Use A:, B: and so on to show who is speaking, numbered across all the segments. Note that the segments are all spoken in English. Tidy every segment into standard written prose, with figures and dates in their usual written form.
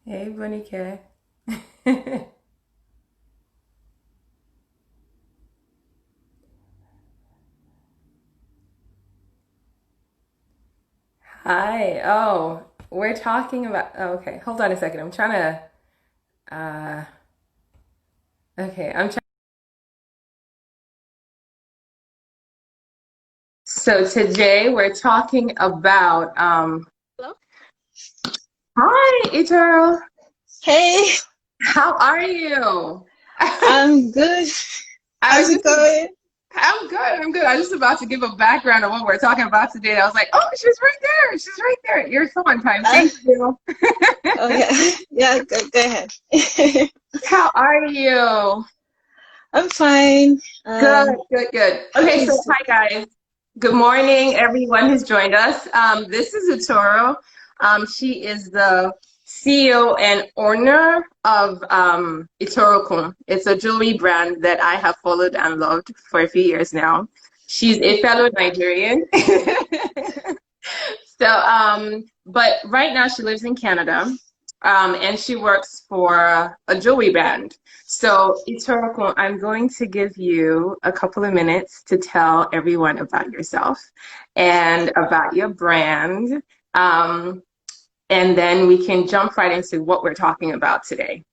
A: Hey, Bonike. Hi. Oh, we're talking about. Oh, okay, hold on a second. I'm trying to. Uh, okay, I'm trying. So today we're talking about.
B: Hello?
A: Hi, Itoro.
B: Hey,
A: How are you?
B: I'm good.
A: I was
B: How's it
A: just.
B: going?
A: I'm good. I'm good. I was just about to give a background of what we're talking about today. I was like, oh, she's right there. She's right there. You're so on time.
B: Uh,
A: Thank you.
B: oh yeah, yeah. Go ahead.
A: How are you?
B: I'm fine.
A: Good, good, good. Okay, so
B: Please.
A: hi guys. Good morning, everyone who's joined us. This is Itoro. She is the CEO and owner of Itoro Okon. It's a jewelry brand that I have followed and loved for a few years now. She's a fellow Nigerian. But right now she lives in Canada, and she works for a jewelry brand. So, Itoro, I'm going to give you a couple of minutes to tell everyone about yourself and about your brand. Um, and then we can jump right into what we're talking about today.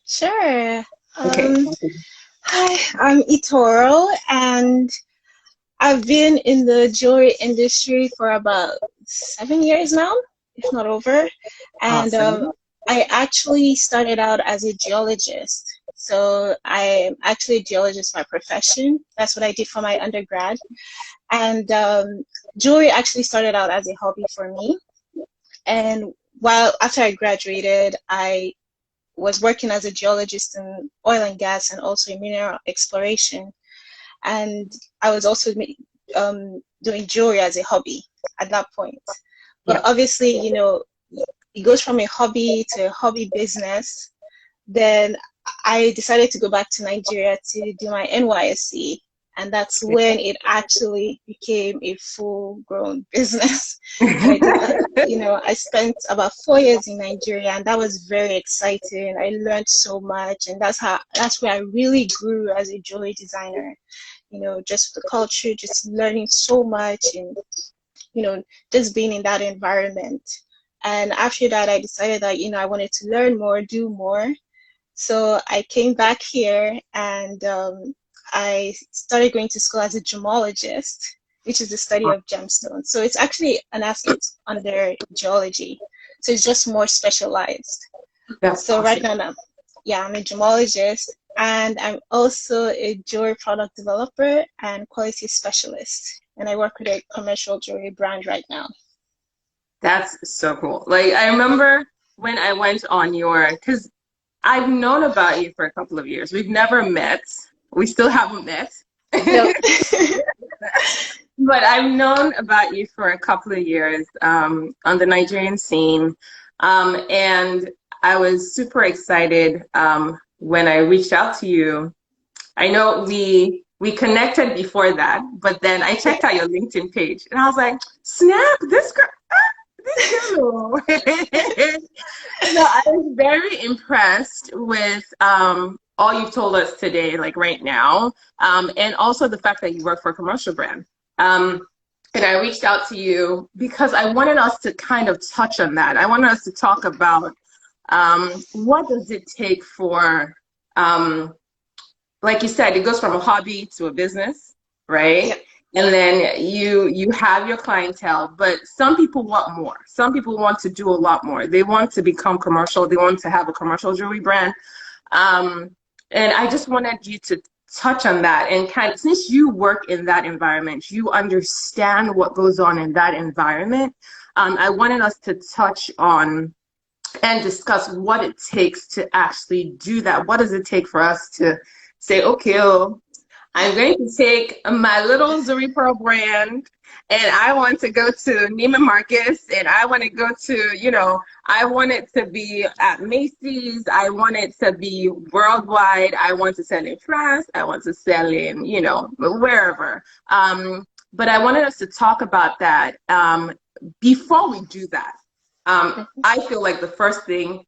B: Sure.
A: Okay.
B: Um, Hi, I'm Itoro, and I've been in the jewelry industry for about 7 years now, if not over. And
A: Awesome.
B: I actually started out as a geologist. So I'm actually a geologist by profession. That's what I did for my undergrad. And jewelry actually started out as a hobby for me. And while after I graduated, I was working as a geologist in oil and gas and also in mineral exploration. And I was also doing jewelry as a hobby at that point. But
A: Yep.
B: obviously, it goes from a hobby to a hobby business. Then I decided to go back to Nigeria to do my NYSC. And that's when it actually became a full grown business. And I did that, I spent about 4 years in Nigeria, and that was very exciting. I learned so much, and that's where I really grew as a jewelry designer. Just the culture, just learning so much, and you know, just being in that environment. And after that, I decided that, I wanted to learn more, do more. So I came back here, and I started going to school as a gemologist, which is the study of gemstones. So it's actually an aspect under geology. So it's just more specialized.
A: That's
B: So right
A: awesome.
B: now, yeah, I'm a gemologist, and I'm also a jewelry product developer and quality specialist. And I work with a commercial jewelry brand right now.
A: That's so cool. Like, I remember when I went on because I've known about you for a couple of years. We've never met. We still haven't met.
B: No.
A: But I've known about you for a couple of years on the Nigerian scene. And I was super excited when I reached out to you. I know we connected before that, but then I
B: Yeah.
A: checked out your LinkedIn page and I was like, snap, this girl. So I was very impressed with all you've told us today, like right now, and also the fact that you work for a commercial brand. Um, and I reached out to you because I wanted us to kind of touch on that. I wanted us to talk about what does it take for, like you said, it goes from a hobby to a business,
B: Yeah.
A: right? And then you have your clientele, but some people want more. Some people want to do a lot more. They want to become commercial. They want to have a commercial jewelry brand. Um, and I just wanted you to touch on that and kind of, since you work in that environment, you understand what goes on in that environment. I wanted us to touch on and discuss what it takes to actually do that. What does it take for us to say, okay, oh, I'm going to take my little Zuri Pearl brand and I want to go to Neiman Marcus and I want to go to, I want it to be at Macy's. I want it to be worldwide. I want to sell in France. I want to sell in, wherever. But I wanted us to talk about that before we do that. I feel like the first thing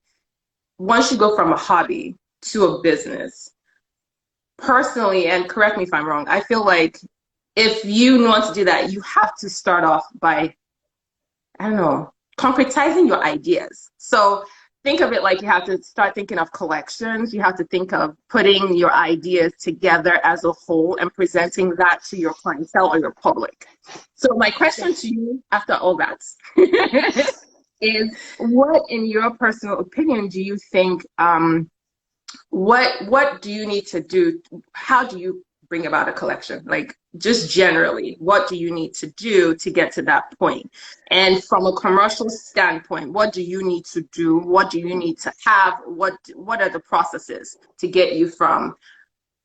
A: once you go from a hobby to a business, personally, and correct me if I'm wrong, I feel like if you want to do that, you have to start off by, I don't know, concretizing your ideas. So think of it like you have to start thinking of collections. You have to think of putting your ideas together as a whole and presenting that to your clientele or your public. So my question to you after all that is, what, in your personal opinion, do you think, what do you need to do? How do you bring about a collection? Like, just generally, what do you need to do to get to that point? And from a commercial standpoint, what do you need to do? What do you need to have? What are the processes to get you from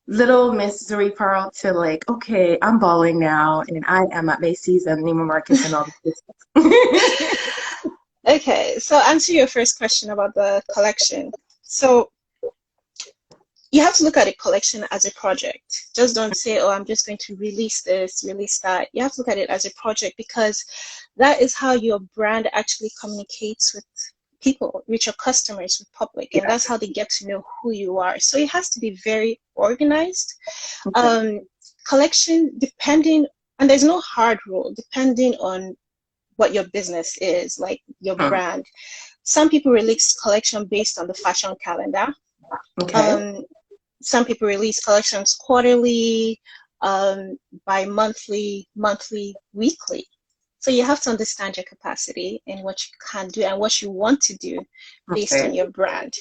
A: little Miss Zuri Pearl to like, okay, I'm balling now and I am at Macy's and Neiman Marcus and all this.
B: Okay, so answer your first question about the collection. So you have to look at a collection as a project. Just don't say, oh, I'm just going to release this, release that. You have to look at it as a project, because that is how your brand actually communicates with people, with your customers, with public, and that's how they get to know who you are. So it has to be very organized. Okay. Collection, depending, and there's no hard rule, depending on what your business is, like your brand. Some people release collection based on the fashion calendar. Okay. Some people release collections quarterly, bi-monthly, monthly, weekly. So you have to understand your capacity and what you can do and what you want to do based on your brand,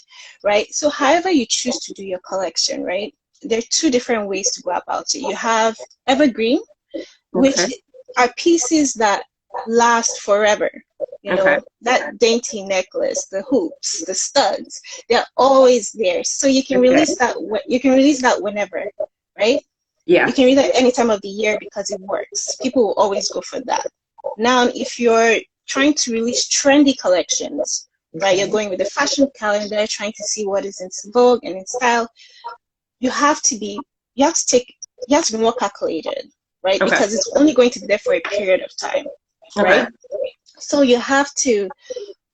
B: right? So however you choose to do your collection, right? There are two different ways to go about it. You have evergreen, which are pieces that last forever. You know, that dainty necklace, the hoops, the studs, they're always there. So you can release that. You can release that whenever, right? Yeah. You can release that any time of the year because it works. People will always go for that. Now, if you're trying to release trendy collections, right? You're going with the fashion calendar, trying to see what is in vogue and in style. You have to be more calculated, right? Because it's only going to be there for a period of time, right? So you have to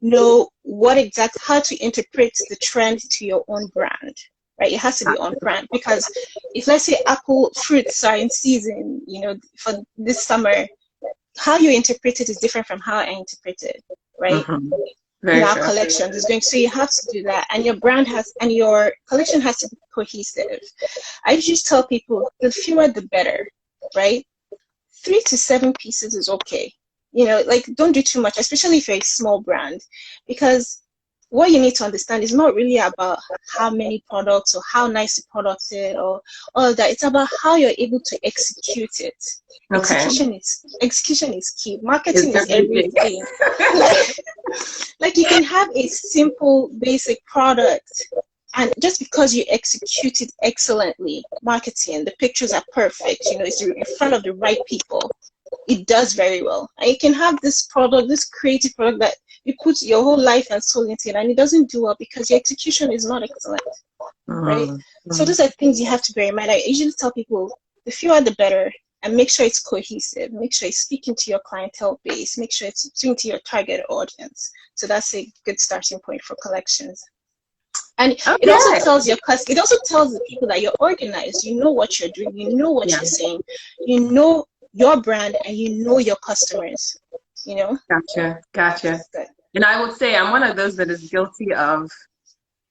B: know how to interpret the trend to your own brand, right? It has to be on brand, because if, let's say, apple fruits are in season, you know, for this summer, how you interpret it is different from how I interpret it, right? In our collections is going, so you have to do that, and your brand and your collection has to be cohesive. I just tell people the fewer the better, right? 3 to 7 pieces is okay. You know, like, don't do too much, especially if you're a small brand, because what you need to understand is not really about how many products or how nice the product is or all of that. It's about how you're able to execute it. Execution is key. Marketing is everything. like you can have a simple, basic product, and just because you execute it excellently, marketing, the pictures are perfect, you know, it's in front of the right people, it does very well. And you can have this product, this creative product that you put your whole life and soul into it, and it doesn't do well because your execution is not excellent, right? So those are things you have to bear in mind. I usually tell people the fewer the better, and make sure it's cohesive. Make sure it's speaking to your clientele base. Make sure it's speaking to your target audience. So that's a good starting point for collections. And it also tells it also tells the people that you're organized. You know what you're doing. You know what you're saying. You know your brand, and you know your customers, you know?
A: Gotcha. And I would say I'm one of those that is guilty of,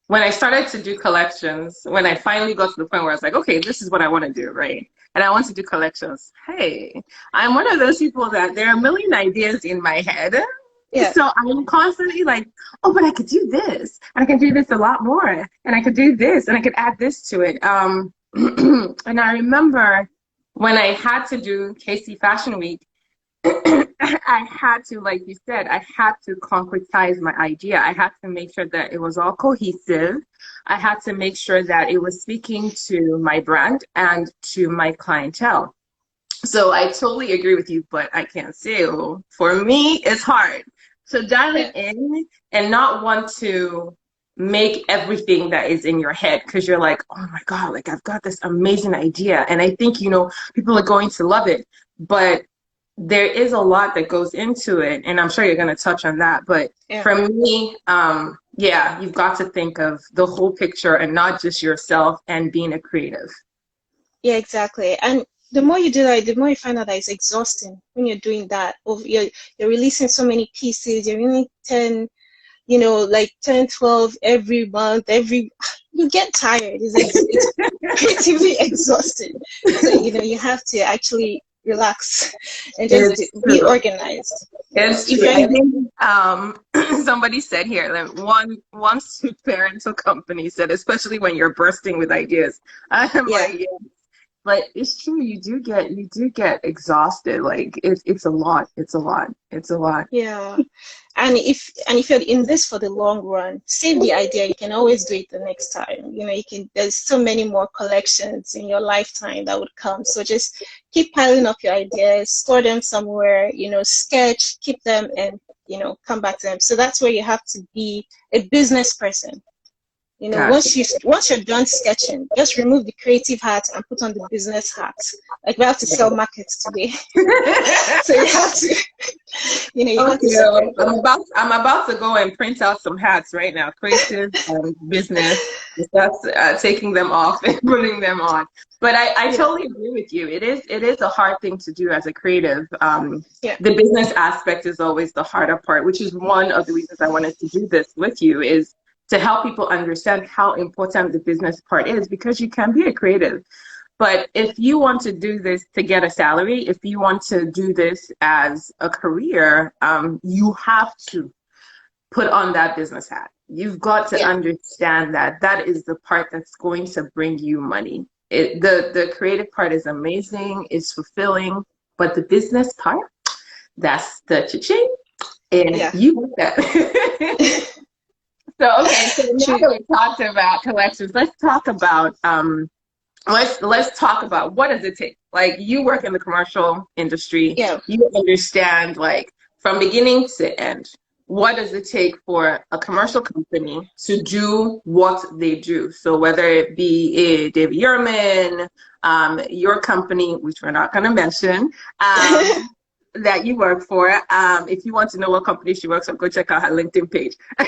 A: when I started to do collections, when I finally got to the point where I was like, okay, this is what I want to do, right? And I want to do collections. Hey, I'm one of those people that there are a million ideas in my head. Yeah. So I'm constantly like, oh, but I could do this, and I can do this a lot more, and I could do this, and I could add this to it. And I remember when I had to do KC Fashion Week, I had to, like you said, I had to concretize my idea. I had to make sure that it was all cohesive. I had to make sure that it was speaking to my brand and to my clientele. So I totally agree with you, but I can't say, for me, it's hard. So dial it in and not want to make everything that is in your head, because you're like, oh my God, like I've got this amazing idea. And I think, you know, people are going to love it, but there is a lot that goes into it. And I'm sure you're going to touch on that. But for me, Yeah, you've got to think of the whole picture and not just yourself and being a creative.
B: Yeah, exactly. And the more you do that, the more you find out that it's exhausting when you're doing that. You're releasing so many pieces, you're releasing 10, like 10, 12 every month, you get tired. It's creatively exhausting. So, you have to actually relax and just
A: It's
B: be
A: true.
B: organized.
A: It's
B: If
A: true.
B: you're
A: I
B: in,
A: think somebody said here that one parental company said, especially when you're bursting with ideas. I'm
B: yeah.
A: like, yeah. But it's true. You do get exhausted. Like it's a lot. It's a lot. It's a lot.
B: Yeah. And if you're in this for the long run, save the idea. You can always do it the next time. There's so many more collections in your lifetime that would come. So just keep piling up your ideas, store them somewhere, sketch, keep them and come back to them. So that's where you have to be a business person.
A: Gotcha.
B: Once you're done sketching, just remove the creative hat and put on the business hat. Like we have to sell markets today. So you have to you have to
A: Okay,
B: separate
A: I'm
B: them.
A: about to go and print out some hats right now. Creative and business. That's taking them off and putting them on. But I
B: Yeah,
A: totally agree with you. It is a hard thing to do as a creative.
B: yeah,
A: The business aspect is always the harder part, which is one of the reasons I wanted to do this with you, is to help people understand how important the business part is, because you can be a creative. But if you want to do this to get a salary, if you want to do this as a career, you have to put on that business hat. You've got to
B: yeah,
A: understand that that is the part that's going to bring you money. The creative part is amazing, it's fulfilling, but the business part, that's the cha-ching, and
B: yeah.
A: you get that. So okay, so now
B: True.
A: that we talked about collections, let's talk about what does it take? Like, you work in the commercial industry,
B: Yeah,
A: you understand, like, from beginning to end, what does it take for a commercial company to do what they do? So whether it be David Yurman, your company, which we're not going to mention, that you work for. If you want to know what company she works for, go check out her LinkedIn page. But,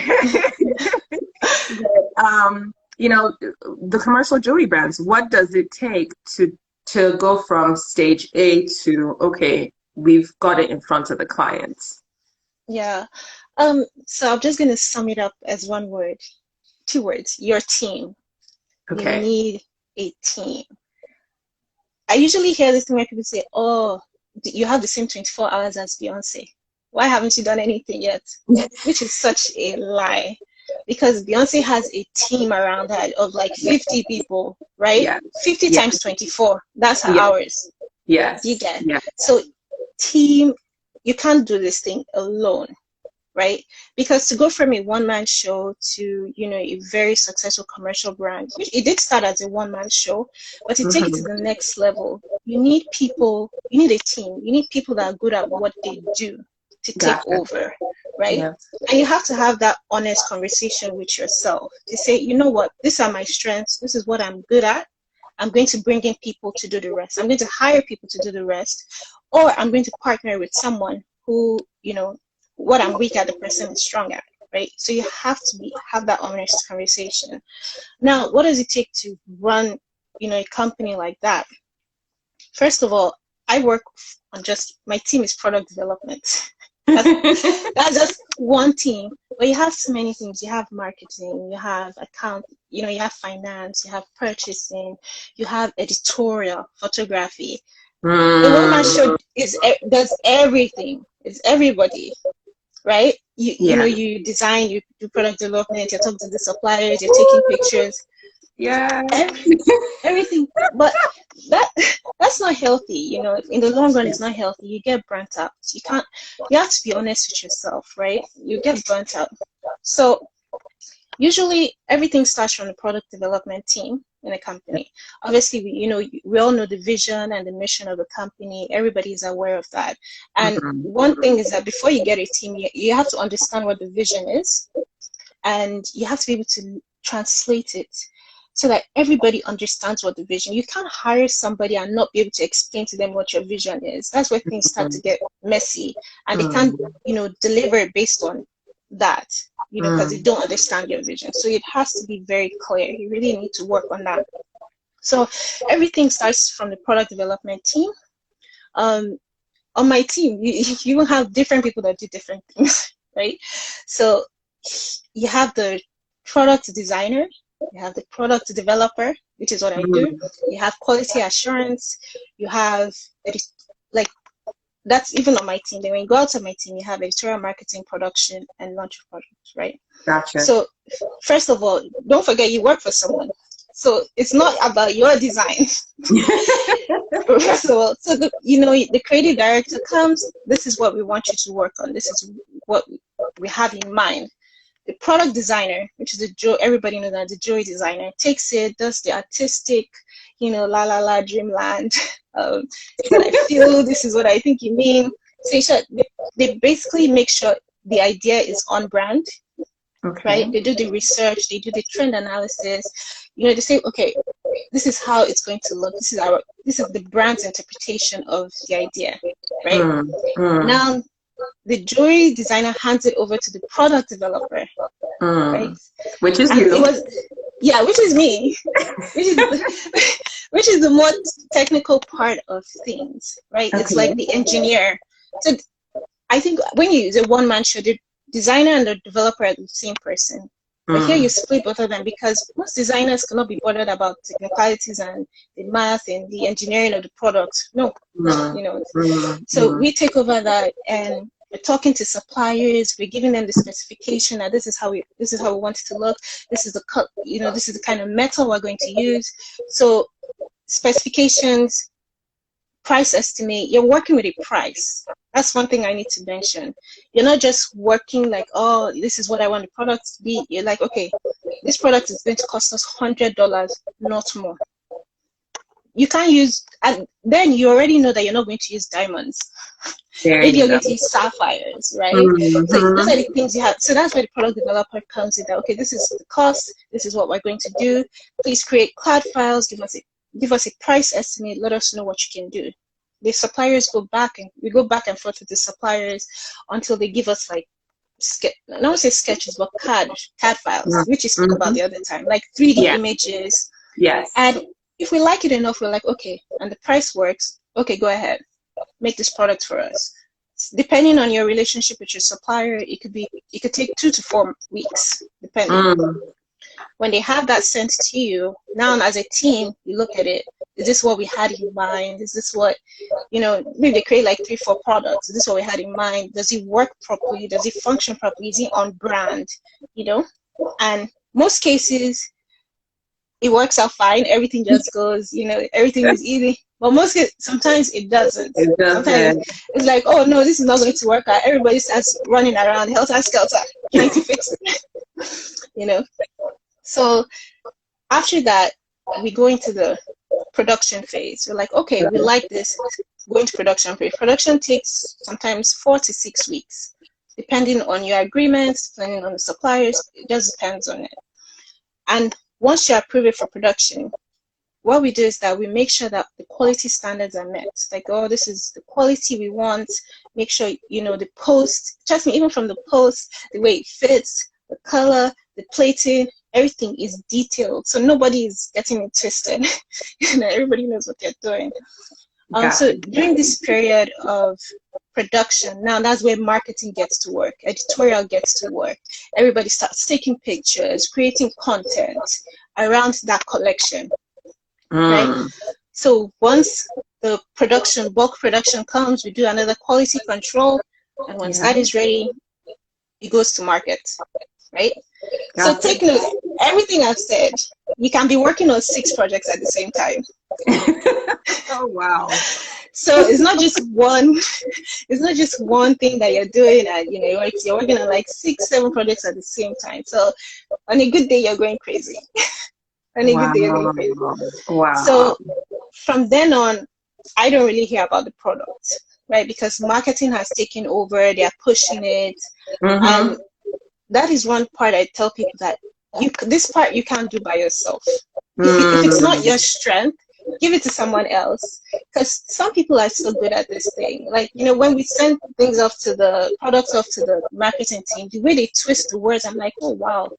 A: the commercial jewelry brands, what does it take to go from stage A to, okay, we've got it in front of the clients?
B: yeah. So I'm just gonna sum it up as one word, two words, your team. You
A: Okay.
B: need a team. I usually hear this thing where people say, "Oh, you have the same 24 hours as Beyonce. Why haven't you done anything yet?" Which is such a lie, because Beyonce has a team around her of like
A: Yeah.
B: 50 people, right?
A: Yeah.
B: 50
A: Yeah.
B: times 24, that's her
A: Yeah.
B: hours. Do you
A: Yes.
B: get?
A: Yeah.
B: So, team, you can't do this thing alone, right? Because to go from a one-man show to, a very successful commercial brand, which it did start as a one-man show, but to take it to
A: Hmm.
B: the next level, you need people, you need a team, you need people that are good at what they do to take
A: Gotcha.
B: over, right?
A: Yeah.
B: And you have to have that honest conversation with yourself to say, you know what, these are my strengths, this is what I'm good at. I'm going to bring in people to do the rest. I'm going to hire people to do the rest, or I'm going to partner with someone who, what I'm weak at, the person is strong at, right? So you have to have that honest conversation. Now, what does it take to run, a company like that? First of all, I work on just my team is product development. That's that's just one team. But you have so many things. You have marketing, you have account, you have finance, you have purchasing, you have editorial, photography. A one-man
A: Mm.
B: show does everything. It's everybody, right?
A: Yeah.
B: You design, you do product development, you're talking to the suppliers, you're taking pictures,
A: Yeah.
B: every, everything. But that that's not healthy. In the long run, it's not healthy. You get burnt out. You have to be honest with yourself, right? You get burnt out. So usually everything starts from the product development team in a company. Obviously, we all know the vision and the mission of the company. Everybody is aware of that. And
A: Mhm.
B: one thing is that before you get a team, you have to understand what the vision is, and you have to be able to translate it so that everybody understands what the vision. You can't hire somebody and not be able to explain to them what your vision is. That's where things start to get messy, and they can't,
A: Mhm.
B: deliver based on that. because they don't understand your vision. So it has to be very clear. You really need to work on that. So everything starts from the product development team. On my team, you will have different people that do different things, right? So you have the product designer, you have the product developer, which is what I do. You have quality assurance. You have, like, that's even on my team. Then when you go out to my team, you have editorial, marketing, production, and launch of products, right?
A: Gotcha.
B: So first of all, don't forget you work for someone. So it's not about your design. First of all, so the creative director comes, this is what we want you to work on. This is what we have in mind. The product designer, which is everybody knows that the jewelry designer, takes it, does the artistic, la la la, dreamland. That I feel, this is what I think you mean. So they basically make sure the idea is on brand. Okay. Right? They do the research, they do the trend analysis. They say, okay, this is how it's going to look. This is the brand's interpretation of the idea, right? Now, the jewelry designer hands it over to the product developer, right?
A: Which is you.
B: Which is me. which is the more technical part of things, right? Okay. It's like the engineer. So I think when you use a one-man show, the designer and the developer are the same person. But here you split both of them because most designers cannot be bothered about technicalities and the math and the engineering of the product. No, So we take over that, and we're talking to suppliers. We're giving them the specification that this is how we want it to look. This is this is the kind of metal we're going to use. So specifications, price estimate. You're working with a price. That's one thing I need to mention. You're not just working like, oh, this is what I want the product to be. You're like, okay, this product is going to cost us $100, not more. You can't use, and then you already know that you're not going to use diamonds. Maybe you're going to use sapphires, right? So those are the things you have. So that's where the product developer comes in. That, okay, this is the cost. This is what we're going to do. Please create CAD files. Give us a price estimate. Let us know what you can do. The suppliers we go back and forth with the suppliers until they give us like I don't say sketches, but CAD files, which you spoke about the other time, like 3D images. Yes. And if we like it enough, we're like, okay, and the price works, okay, go ahead, make this product for us. Depending on your relationship with your supplier, it could take 2 to 4 weeks, depending. When they have that sent to you, now as a team, you look at it. Is this what we had in mind? Is this what, maybe they create like 3-4 products. Is this what we had in mind? Does it work properly? Does it function properly? Is it on brand? And most cases, it works out fine. Everything just goes, everything is easy. But sometimes it doesn't. Sometimes it's like, oh no, this is not going to work out. Everybody starts running around helter-skelter trying to fix it. So after that, we go into the production phase. We're like, okay, we like this. Go into production phase. Production takes sometimes 4 to 6 weeks, depending on your agreements, depending on the suppliers. It just depends on it. And once you approve it for production, what we do is that we make sure that the quality standards are met. Like, oh, this is the quality we want. Make sure, the post, trust me, even from the post, the way it fits, the color, the plating, everything is detailed. So nobody is getting it twisted. Everybody knows what they're doing. So during this period of production, now that's where marketing gets to work, editorial gets to work. Everybody starts taking pictures, creating content around that collection. Right? So once the bulk production comes, we do another quality control, and once that is ready, it goes to market, right? So take note, everything I've said, you can be working on 6 projects at the same time.
A: Oh wow.
B: So it's not just one thing that you're doing, and you're working on like 6, 7 projects at the same time. So on a good day, you're going crazy.
A: Wow.
B: So from then on, I don't really hear about the product, right? Because marketing has taken over, they are pushing it. And that is one part I tell people that this part you can't do by yourself. If it's not your strength, give it to someone else. Because some people are so good at this thing. Like, you know, when we send things off to the products off to the marketing team, the way they twist the words, I'm like, oh wow,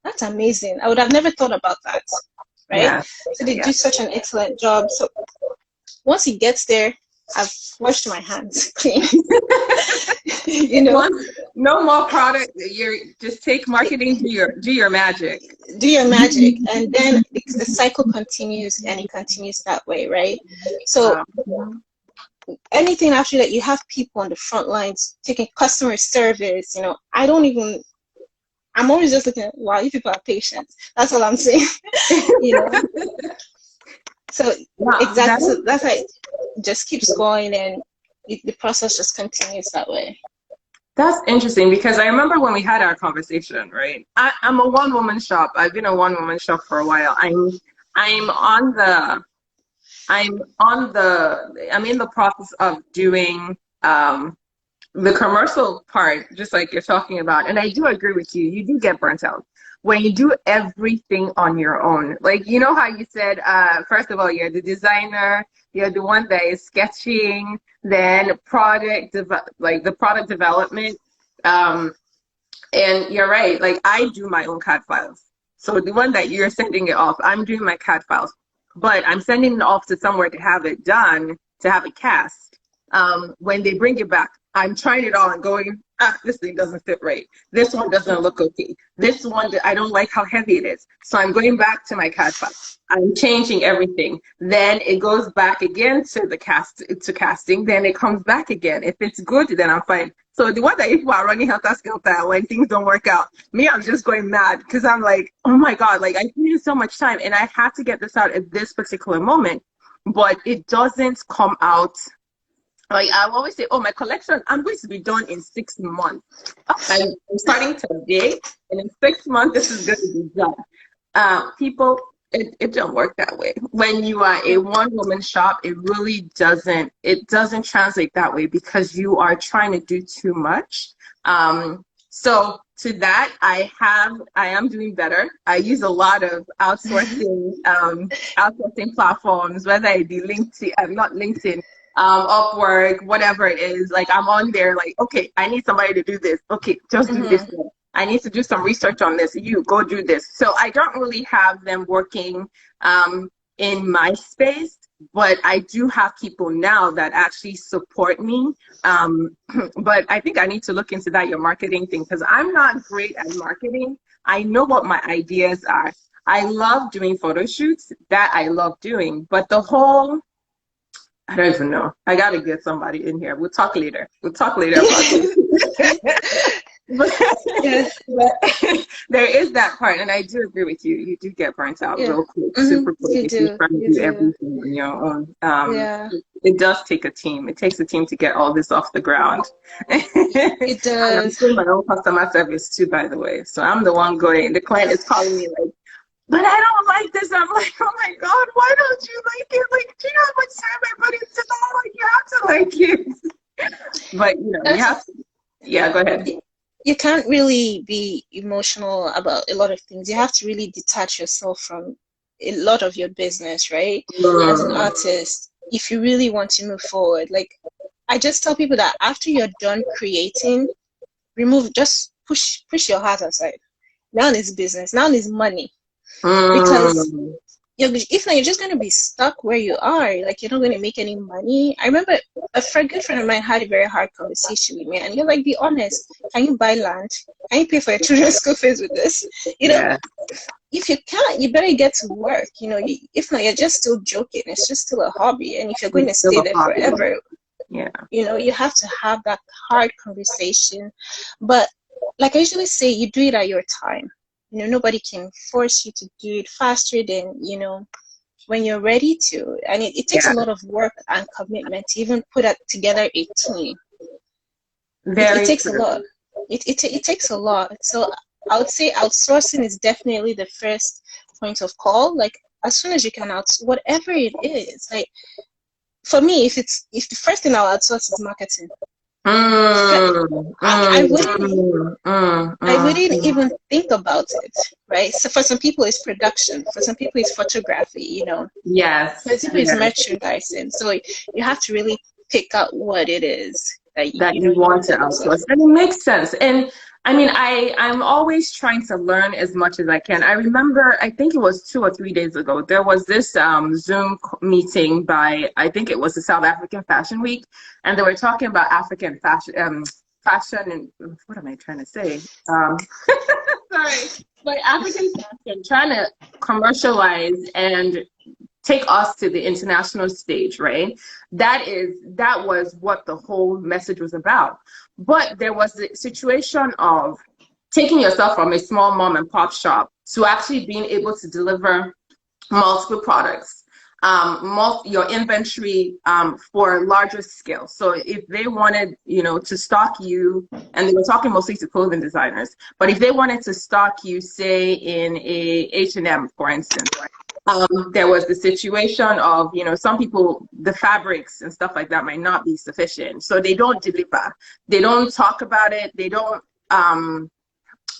B: that's amazing. I would have never thought about that. Right?
A: Yeah.
B: So they
A: Yeah.
B: do such an excellent job. So once he gets there, I've washed my hands clean. You know,
A: no more product. You're just take marketing, do your magic.
B: do your magic, and then the cycle continues, and it continues that way, right? So anything after that, you have people on the front lines taking customer service. You know, I'm always just looking at, wow, you people are patient. That's all I'm saying. You know. So exactly, so that's why it just keeps going, and the process just continues that way.
A: That's interesting because I remember when we had our conversation, right? I'm a one-woman shop. I've been a one-woman shop for a while. I'm in the process of doing the commercial part, just like you're talking about. And I do agree with you. You do get burnt out when you do everything on your own. Like, you know how you said, first of all, you're the designer, you're the one that is sketching, then the product development. And you're right, like I do my own CAD files. So the one that you're sending it off, I'm doing my CAD files, but I'm sending it off to somewhere to have it done, to have it cast. When they bring it back, I'm trying it all and going, this thing doesn't fit right. This one doesn't look okay. This one, I don't like how heavy it is. So I'm going back to my CAD file. I'm changing everything. Then it goes back again to casting. Then it comes back again. If it's good, then I'm fine. So the one that if we're running helter-skelter when things don't work out, me, I'm just going mad because I'm like, oh my God, like I spent so much time and I had to get this out at this particular moment, but it doesn't come out. Like I always say, oh, my collection, I'm going to be done in 6 months. I'm starting today, and in 6 months, this is going to be done. People, it don't work that way. When you are a one-woman shop, it really doesn't translate that way because you are trying to do too much. So to that, I am doing better. I use a lot of outsourcing platforms, whether it be LinkedIn, not LinkedIn, Upwork, whatever it is. Like I'm on there like, okay, I need somebody to do this. Okay, just do this one. I need to do some research on this. You go do this. So I don't really have them working in my space, but I do have people now that actually support me. But I think I need to look into that, your marketing thing, because I'm not great at marketing. I know what my ideas are. I love doing photo shoots. That I love doing. But the whole, I don't even know. I got to get somebody in here. We'll talk later about this. But there is that part, and I do agree with you. You do get burnt out real quick, super quick if you're trying to do everything on your own. It does take a team. It takes a team to get all this off the ground.
B: It does.
A: And I'm doing my own customer service too, by the way. So I'm the one going. The client is calling me like, but I don't like this. I'm like, oh my God, why don't you like it? Like, do you know how much time I put into that? Like, you have to like it. But, you know, you have to. Yeah, go ahead.
B: You can't really be emotional about a lot of things. You have to really detach yourself from a lot of your business, right? As an artist, if you really want to move forward, like I just tell people that after you're done creating, just push your heart aside. Now it's business. Now it's money. Because if not, you're just going to be stuck where you are. Like, you're not going to make any money. I remember a good friend of mine had a very hard conversation with me, and you're like, be honest. Can you buy land? Can you pay for your children's school fees with this? You know, if you can't, you better get to work. You know, if not, you're just still joking. It's just still a hobby. And if you're going to stay there forever, you know, you have to have that hard conversation. But like I usually say, you do it at your time. You know, nobody can force you to do it faster than, you know, when you're ready to. And it takes a lot of work and commitment to even put together a team. It takes a lot. It takes a lot. So I would say outsourcing is definitely the first point of call. Like, as soon as you can whatever it is. Like, for me, if the first thing I'll outsource is marketing. I wouldn't I wouldn't
A: mm.
B: even think about it, right? So for some people it's production, for some people it's photography, for
A: Yes,
B: some people it's
A: yes.
B: merchandising. So you have to really pick out what it is that
A: That
B: you
A: you
B: know you
A: want
B: want
A: to
B: to outsource.
A: outsource. And it makes sense. And I mean, I'm always trying to learn as much as I can. I remember, I think it was 2 or 3 days ago, there was this Zoom meeting by, I think it was the South African Fashion Week, and they were talking about African fashion and what am I trying to say? Sorry, but African fashion, trying to commercialize and take us to the international stage, right? That was what the whole message was about. But there was the situation of taking yourself from a small mom and pop shop to actually being able to deliver multiple products, your inventory for larger scale. So if they wanted, to stock you, and they were talking mostly to clothing designers, but if they wanted to stock you, say in a H&M, for instance, right? There was the situation of, some people, the fabrics and stuff like that might not be sufficient. So they don't deliver. They don't talk about it. They don't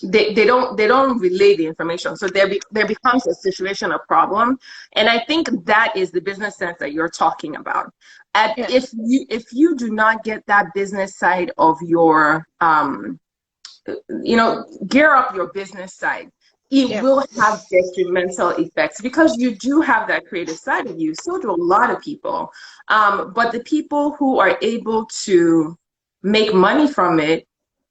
A: they don't relay the information. So there becomes a situation, a problem. And I think that is the business sense that you're talking about. And
B: Yeah.
A: if you do not get that business side of your gear up your business side, it
B: Yeah.
A: will have detrimental effects because you do have that creative side of you. So do a lot of people. But the people who are able to make money from it,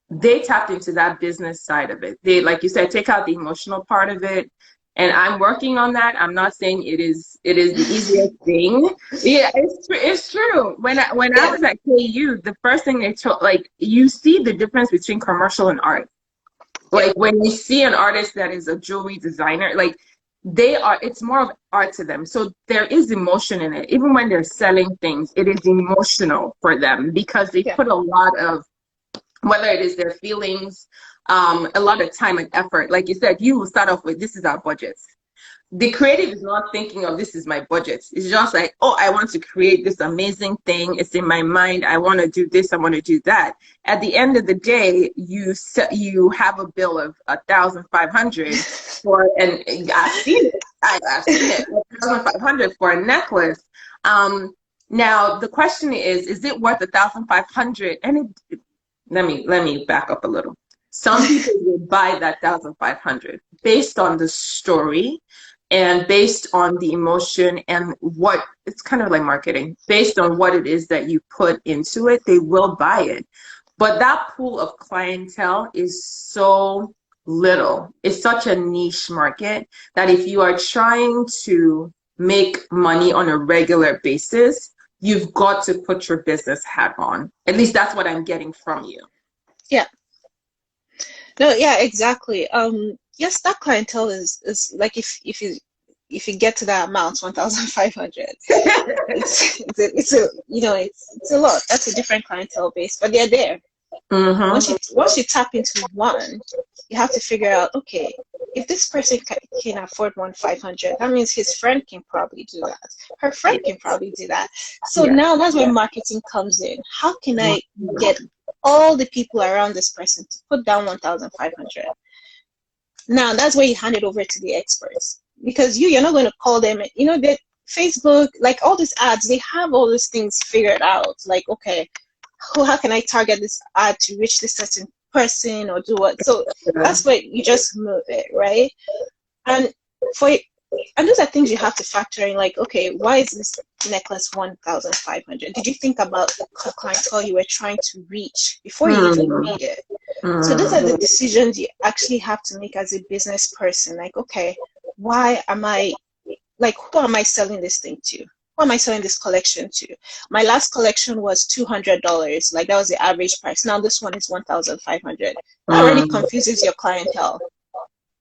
A: they tapped into that business side of it. They, like you said, take out the emotional part of it. And I'm working on that. I'm not saying it is the easiest thing. Yeah, it's true. When I
B: Yeah.
A: was at KU, the first thing they told, like, you see the difference between commercial and art.
B: Yeah.
A: Like when you see an artist that is a jewelry designer, like it's more of art to them. So there is emotion in it. Even when they're selling things, it is emotional for them because they
B: Yeah.
A: put a lot of, whether it is their feelings, a lot of time and effort. Like you said, you will start off with, this is our budget. The creative is not thinking of, this is my budget. It's just like, oh, I want to create this amazing thing. It's in my mind. I want to do this. I want to do that. At the end of the day, you have a bill of 1,500 for, and I've seen it. I've seen it. 1,500 for a necklace. Now the question is it worth 1,500? And let me back up a little. Some people will buy that 1,500 based on the story and based on the emotion and what it's kind of like marketing. Based on what it is that you put into it, they will buy it. But that pool of clientele is so little. It's such a niche market that if you are trying to make money on a regular basis, you've got to put your business hat on. At least that's what I'm getting from you.
B: Yeah. No, yeah, exactly. Yes, that clientele is like if you get to that amount, 1,500, it's a lot. That's a different clientele base, but they're there. Once you tap into one, you have to figure out, okay, if this person can afford 1,500, that means his friend can probably do that. Her friend can probably do that. So
A: Yeah.
B: now that's where marketing comes in. How can I get all the people around this person to put down 1,500? Now that's where you hand it over to the experts, because you're not going to call them. That Facebook, like all these ads, they have all these things figured out. Like, okay, how can I target this ad to reach this certain person or do what? So that's where you just move it, right? And those are things you have to factor in. Like, okay, why is this necklace 1,500? Did you think about the clientele you were trying to reach before you even made it? So those are the decisions you actually have to make as a business person. Like, okay, who am I selling this thing to? Who am I selling this collection to? My last collection was $200. Like, that was the average price. Now this one is 1,500. That already confuses your clientele.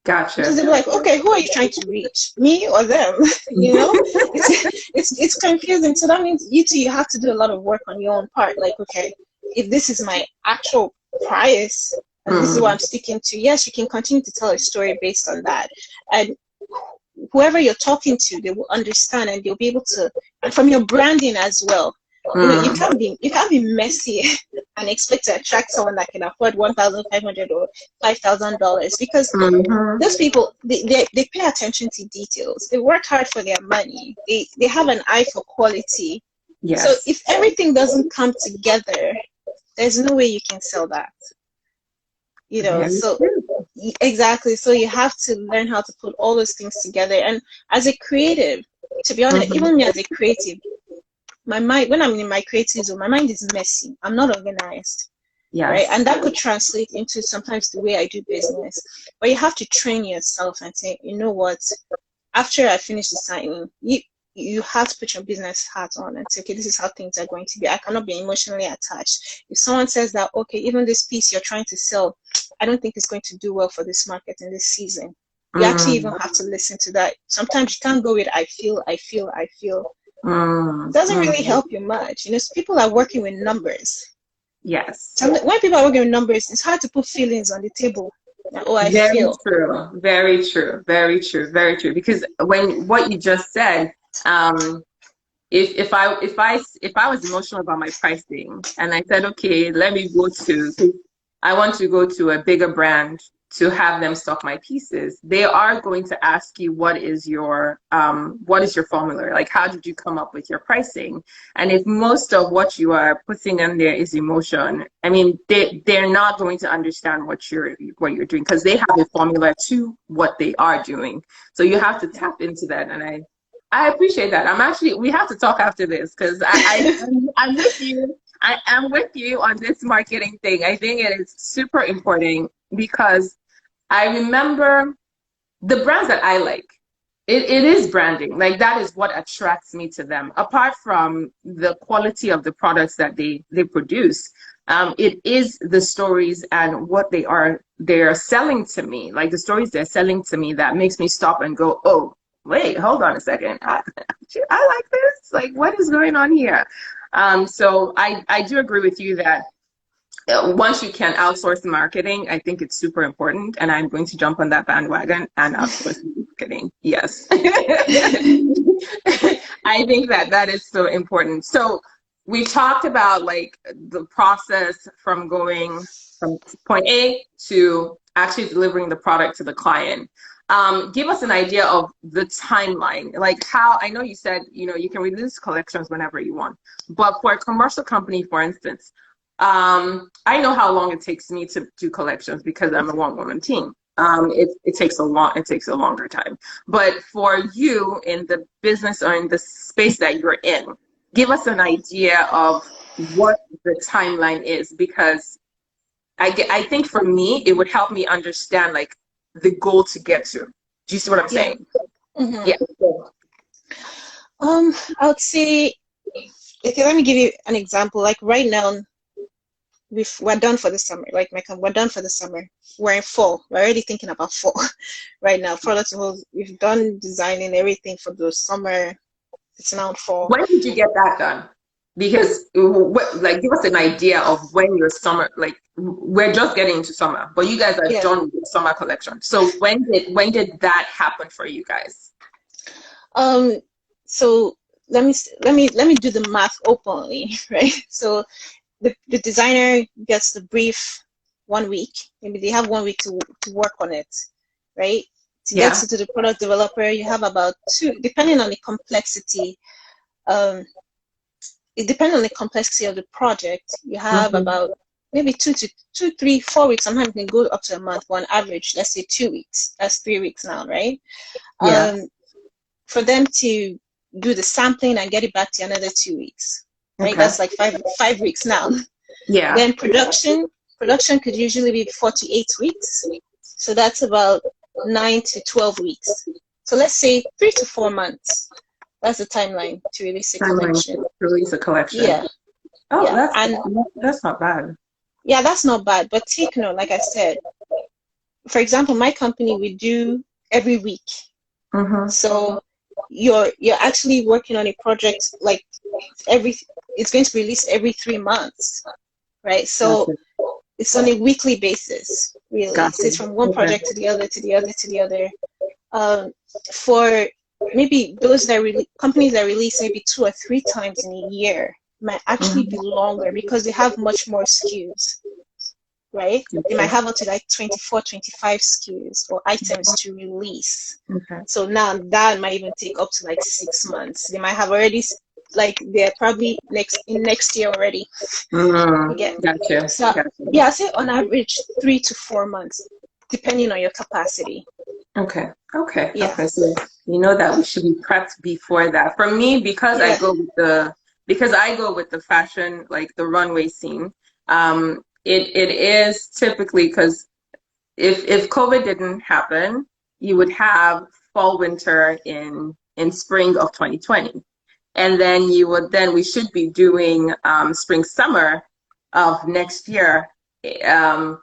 A: Gotcha.
B: Because they're like, okay, who are you trying to reach? Me or them? It's confusing. So that means you have to do a lot of work on your own part. Like, okay, if this is my actual price and this is what I'm sticking to, yes, you can continue to tell a story based on that. And whoever you're talking to, they will understand and they'll be able to, and from your branding as well. You can't be messy and expect to attract someone that can afford $1,500 or $5,000, because those people, they pay attention to details. They work hard for their money. They have an eye for quality.
A: Yes.
B: So if everything doesn't come together, there's no way you can sell that. You know, so exactly. So you have to learn how to put all those things together. And as a creative, to be honest, even me as a creative, my mind, when I'm in my creative zone, my mind is messy. I'm not organized.
A: Yes.
B: Right? And that could translate into sometimes the way I do business. But you have to train yourself and say, you know what, after I finish designing, you have to put your business hat on and say, okay, this is how things are going to be. I cannot be emotionally attached. If someone says that, okay, even this piece you're trying to sell, I don't think it's going to do well for this market in this season. You actually even have to listen to that. Sometimes you can't go with I feel. It doesn't really help you much. You know, people are working with numbers.
A: Yes.
B: When people are working with numbers, it's hard to put feelings on the table. Oh, I feel.
A: Very true. Because what you just said, if I was emotional about my pricing and I said, okay, I want to go to a bigger brand to have them stock my pieces, they are going to ask you, what is your formula? Like, how did you come up with your pricing? And if most of what you are putting in there is emotion, I mean, they're not going to understand what you're doing, because they have a formula to what they are doing. So you have to tap into that. And I appreciate that. We have to talk after this, because I'm with you. I am with you on this marketing thing. I think it is super important, because I remember the brands that I like, it is branding. Like, that is what attracts me to them. Apart from the quality of the products that they produce, it is the stories and what they're selling to me. Like, the stories they're selling to me that makes me stop and go, oh, wait, hold on a second. I like this. Like, what is going on here? So I do agree with you that once you can outsource marketing, I think it's super important, and I'm going to jump on that bandwagon and outsource marketing. Yes. I think that is so important. So we talked about, like, the process from going from point A to actually delivering the product to the client. Give us an idea of the timeline. Like, how, I know you said, you can release collections whenever you want, but for a commercial company, for instance, I know how long it takes me to do collections, because I'm a one-woman team. It takes a longer time. But for you, in the business or in the space that you're in, give us an idea of what the timeline is, because I think for me, it would help me understand, like, the goal to get to. Do you see what I'm saying? Yeah.
B: I would say, okay, let me give you an example. Like, right now, we're done for the summer. Like, we're done for the summer. We're in fall. We're already thinking about fall right now. We've done designing everything for the summer. It's now fall.
A: When did you get that done? Because, like, give us an idea of when your summer, like, we're just getting into summer, but you guys are done with the summer collection. So when did that happen for you guys?
B: So let me do the math openly, right? So the designer gets the brief 1 week. Maybe they have 1 week to work on it, right? To get it to the product developer, you have about 2, depending on the complexity. It depends on the complexity of the project. You have about maybe 2 to 3, 4 weeks. Sometimes it can go up to a month. On average, let's say 2 weeks. That's 3 weeks now, right?
A: Yeah.
B: For them to do the sampling and get it back to another 2 weeks, right?
A: Okay.
B: That's like 5 weeks now.
A: Yeah.
B: Then production could usually be 48 weeks. So that's about 9 to 12 weeks. So let's say 3 to 4 months. That's the timeline to release a collection. Yeah.
A: Oh, yeah. That's not bad.
B: Yeah, that's not bad. But take note, like I said, for example, my company, we do every week. So you're actually working on a project, like, it's going to be released every 3 months, right? So it's on a weekly basis, really. So it's from one project to the other, to the other, to the other. For maybe those companies that release maybe 2 or 3 times in a year, might actually be longer because they have much more SKUs, right? They might have up to like 24, 25 SKUs or items to release.
A: Okay.
B: So now that might even take up to like 6 months. They might have already, like, they're probably next year already.
A: Gotcha.
B: So
A: Gotcha.
B: yeah, I say on average 3 to 4 months, depending on your capacity.
A: Okay. Okay.
B: Yeah.
A: Okay. So you know that we should be prepped before that. For me, because
B: Yeah.
A: I go with the fashion, like the runway scene. It is typically because if COVID didn't happen, you would have fall winter in spring of 2020, and then we should be doing spring summer of next year. Um,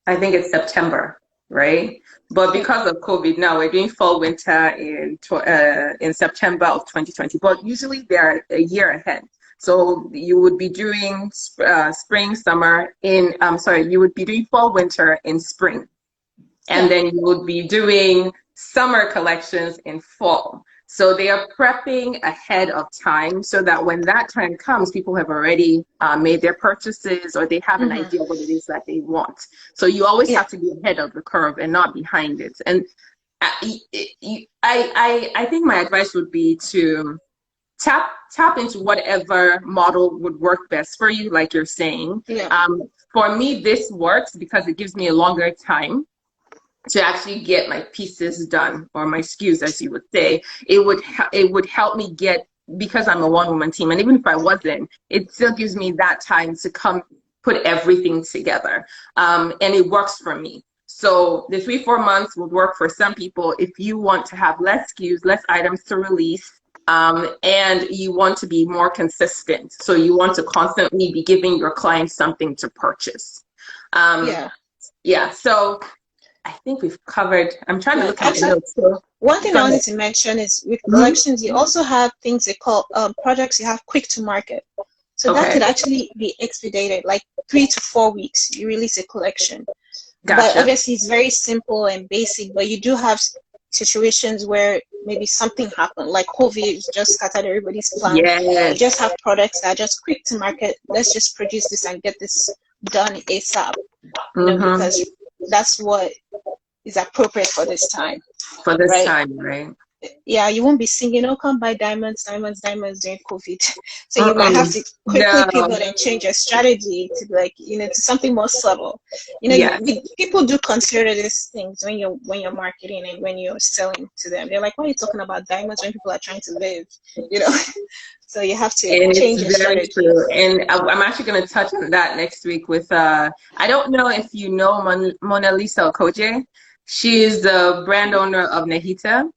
A: I think it's September, right? But
B: Yeah.
A: because of COVID, now we're doing fall winter in September of 2020. But usually they're a year ahead. So you would be doing spring, summer you would be doing fall winter in spring. And then you would be doing summer collections in fall. So they are prepping ahead of time so that when that time comes, people have already made their purchases or they have an idea what it is that they want. So you always have to be ahead of the curve and not behind it. And I think my advice would be to tap into whatever model would work best for you, like you're saying. For me, this works because it gives me a longer time to actually get my pieces done, or my SKUs, as you would say. It would help me get, because I'm a one-woman team, and even if I wasn't, it still gives me that time to come put everything together, and it works for me. So the 3-4 months would work for some people if you want to have less SKUs, less items to release, and you want to be more consistent. So you want to constantly be giving your clients something to purchase. So I think we've covered. I'm trying to look at my notes. So,
B: one thing I wanted to mention is with collections, you also have things they call projects you have quick to market. So that could actually be expedited, like 3 to 4 weeks. You release a collection. But obviously it's very simple and basic, but you do have situations where maybe something happened, like COVID just scattered everybody's plan. You just have products that are just quick to market. Let's just produce this and get this done ASAP. Because that's what is appropriate for this time.
A: Right?
B: Yeah, you won't be singing, "Oh, come buy diamonds, diamonds, diamonds" during COVID. So you might have to quickly pivot and change your strategy to, like, to something more subtle. People do consider these things when you're marketing and when you're selling to them. They're like, "Why are you talking about diamonds when people are trying to live?" So you have to change your strategy.
A: True. And I'm actually going to touch on that next week with I don't know if you know Mona Lisa Okoje. She's the brand owner of Nahita.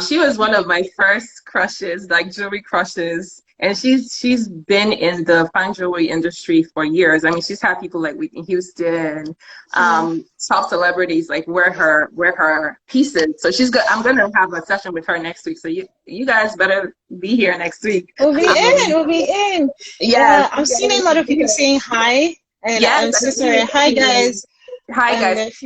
A: She was one of my first crushes, like jewelry crushes, and she's been in the fine jewelry industry for years. I mean, she's had people like Whitney Houston, top celebrities like wear her pieces. So she's good. I'm gonna have a session with her next week. So you guys better be here next week.
B: We'll be in. Yeah, I'm seeing a lot of people saying hi, and I'm so sorry. Hi guys.
A: Hi guys.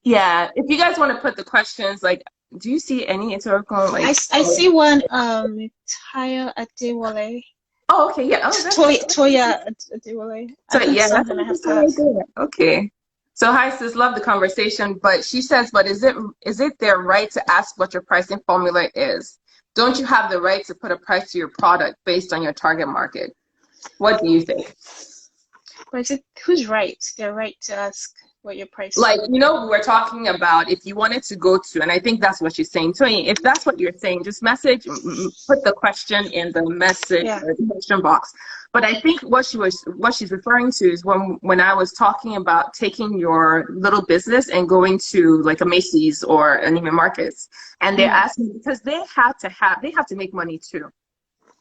A: Yeah, if you guys want to put the questions, like, do you see any Itoro Okon? Like,
B: I see one. Tayo Adewale.
A: Oh, okay, yeah.
B: Toya Adewale.
A: So yeah, that's something I have to ask. Okay. So hi sis, love the conversation, but she says, but is it their right to ask what your pricing formula is? Don't you have the right to put a price to your product based on your target market? What do you think?
B: But is it who's right? Their right to ask what your price is?
A: Like, we're talking about if you wanted to go to, and I think that's what she's saying. So if that's what you're saying, just put the question in the message or the question box. But I think what she's referring to is when I was talking about taking your little business and going to like a Macy's or an Neiman Marcus, and they're asking, because they have to make money too.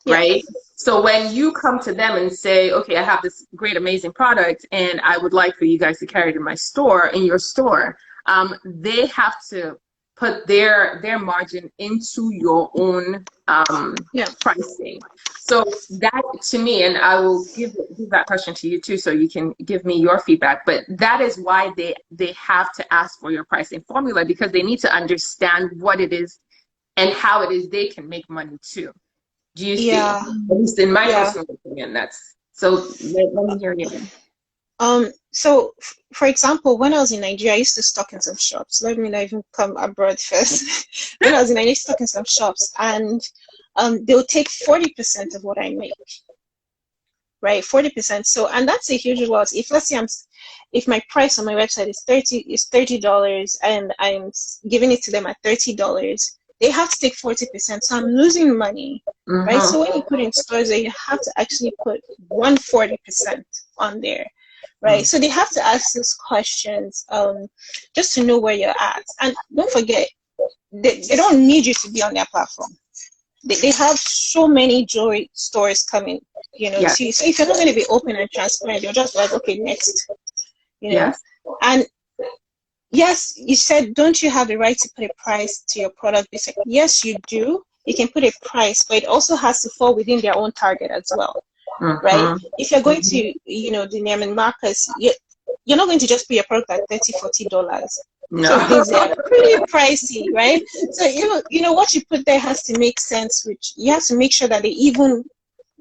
A: Right? So when you come to them and say, okay, I have this great, amazing product and I would like for you guys to carry it in your store, they have to put their margin into your own pricing. So that, to me, and I will give that question to you too, so you can give me your feedback, but that is why they have to ask for your pricing formula, because they need to understand what it is and how it is they can make money too. Do you see?
B: Yeah,
A: At least in my
B: yeah.
A: personal opinion, that's so. Let me hear you.
B: So for example, when I was in Nigeria, I used to stock in some shops. Let me not even come abroad first. When I was in Nigeria, I used to stock in some shops, and they'll take 40% of what I make, right? 40%. So, and that's a huge loss. If let's say if my price on my website is $30 and I'm giving it to them at $30, they have to take 40%. So I'm losing money, right?
A: Mm-hmm.
B: So when you put in stores there, you have to actually put 140% on there, right? So they have to ask those questions, just to know where you're at. And don't forget, they don't need you to be on their platform. They have so many jewelry stores coming,
A: Yes.
B: to you. So if you're not going to be open and transparent, you're just like, okay, next, you know.
A: Yes.
B: And yes, you said, don't you have the right to put a price to your product? It's like, yes, you do. You can put a price, but it also has to fall within their own target as well, right?
A: Mm-hmm.
B: If you're going to, the Neiman Marcus, you're not going to just put your product at $30, $40.
A: No.
B: Some things are pretty pricey, right? So what you put there has to make sense, which you have to make sure that they even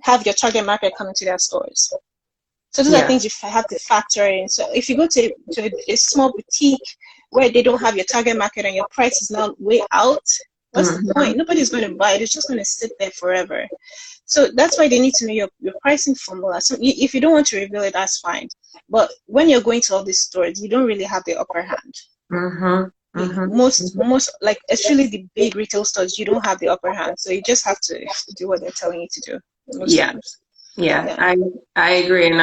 B: have your target market coming to their stores. So those are
A: Yeah.
B: things you have to factor in. So if you go to a small boutique where they don't have your target market and your price is now way out, what's the point? Nobody's going to buy it. It's just going to sit there forever. So that's why they need to know your pricing formula. So if you don't want to reveal it, that's fine. But when you're going to all these stores, you don't really have the upper hand.
A: Mm-hmm. Mm-hmm.
B: Most like especially the big retail stores, you don't have the upper hand. So you just have to do what they're telling you to do most
A: Yeah.
B: times.
A: Yeah.
B: Yeah.
A: I agree, and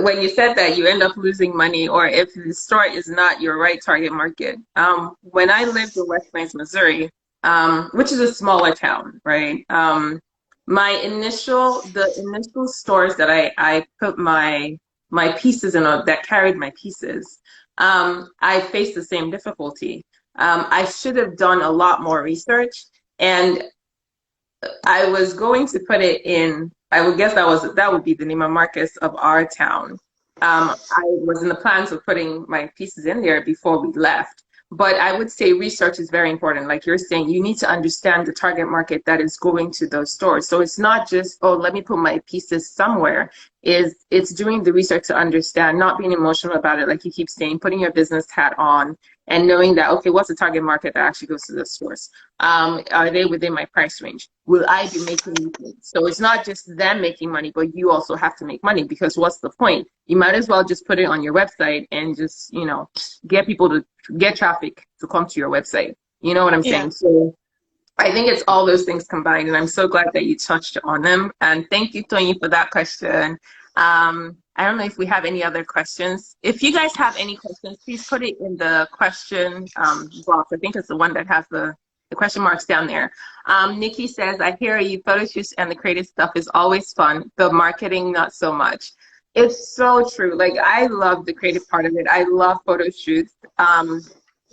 A: when you said that you end up losing money, or if the store is not your right target market. When I lived in West Plains, Missouri, which is a smaller town, right? The initial stores that I put my pieces in, that carried my pieces, I faced the same difficulty. I should have done a lot more research, and I was going to put it in, I would guess that would be the Neiman Marcus of our town. I was in the plans of putting my pieces in there before we left. But I would say research is very important. Like you're saying, you need to understand the target market that is going to those stores. So it's not just, oh, let me put my pieces somewhere. It's doing the research to understand, not being emotional about it, like you keep saying, putting your business hat on and knowing that, okay, what's the target market that actually goes to the stores? Are they within my price range? Will I be making money? So it's not just them making money, but you also have to make money, because what's the point? You might as well just put it on your website and just, get people to get traffic to come to your website. You know what I'm
B: Yeah.
A: saying? So I think it's all those things combined, and I'm so glad that you touched on them. And thank you, Tony, for that question. I don't know if we have any other questions. If you guys have any questions, please put it in the question box. I think it's the one that has the question marks down there. Nikki says, I hear you, photo shoots and the creative stuff is always fun. The marketing, not so much. It's so true. Like, I love the creative part of it. I love photo shoots.